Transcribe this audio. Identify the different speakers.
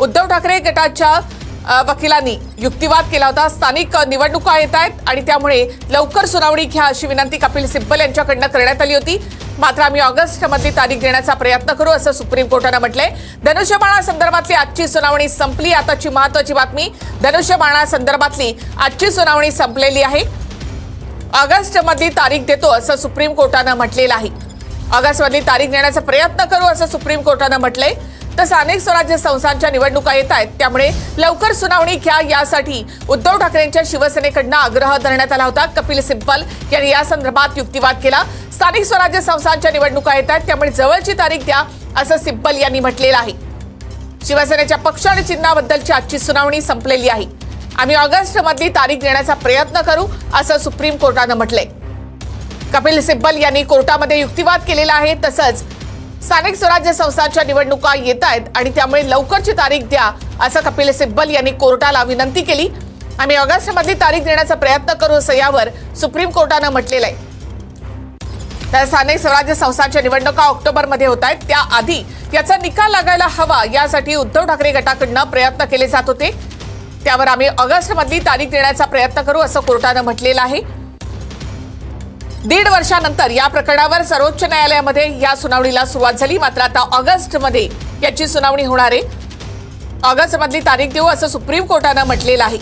Speaker 1: उद्धव ठाकरे गटाच्या वकिलांनी युक्तिवाद केला होता। स्थानिक निवडणुका येत आहेत आणि त्यामुळे लवकर सुनावणी घ्या अशी विनंती कपिल सिब्बल यांच्याकडून करण्यात आली होती। मात्र आम्ही ऑगस्टमध्ये तारीख देण्याचा प्रयत्न करू असं सुप्रीम कोर्टाने म्हटलंय। धनुष्यबाणा संदर्भातली आजची सुनावणी संपली। आताची महत्त्वाची बातमी, धनुष्यबाणा संदर्भातली आजची सुनावणी संपलेली आहे। ऑगस्टमध्ये तारीख देतो असं सुप्रीम कोर्टाने म्हटलेलं आहे। ऑगस्टमध्ये तारीख देण्याचा प्रयत्न करू असं सुप्रीम कोर्टाने म्हटलंय। तर स्थानिक स्वराज्य संस्थांच्या निवडणुका येत आहेत, त्यामुळे लवकर सुनावणी घ्या यासाठी उद्धव ठाकरेंच्या शिवसेनेकडून आग्रह धरण्यात आला होता। कपिल सिब्बल यांनी या संदर्भात युक्तिवाद केला। स्थानिक स्वराज्य संस्थांच्या निवडणुका येत आहेत, त्यामुळे जवळची तारीख द्या असं सिब्बल यांनी म्हटलेलं आहे। शिवसेनेच्या पक्ष आणि चिन्हाबद्दलची आजची सुनावणी संपलेली आहे। आम्ही ऑगस्टमध्ये तारीख देण्याचा प्रयत्न करू असं सुप्रीम कोर्टाने म्हटलंय। कपिल सिब्बल यांनी कोर्टामध्ये युक्तिवाद केलेला आहे। तसंच स्थानिक स्वराज्य संस्थांच्या निवडणुका येत आहेत आणि त्यामुळे लवकरची तारीख द्या असं कपिल सिब्बल यांनी कोर्टाला विनंती केली। आम्ही ऑगस्टमध्ये तारीख देण्याचा प्रयत्न करू असं यावर सुप्रीम कोर्टाने म्हटलेलं आहे। तर स्थानिक स्वराज्य संस्थांच्या निवडणुका ऑक्टोबरमध्ये होत आहेत, त्याआधी याचा निकाल लागायला हवा यासाठी उद्धव ठाकरे गटाकडून प्रयत्न केले जात होते। त्यावर आम्ही ऑगस्टमध्ये तारीख देण्याचा प्रयत्न करू असं कोर्टाने म्हटलेलं आहे। 1.5 वर्षानंतर या प्रकरणावर सर्वोच्च न्यायालयामध्ये या सुनावणीला सुरुवात झाली। मात्र आता ऑगस्टमध्ये याची सुनावणी होणार आहे। ऑगस्टमधली तारीख देऊ असं सुप्रीम कोर्टाने म्हटलेलं आहे।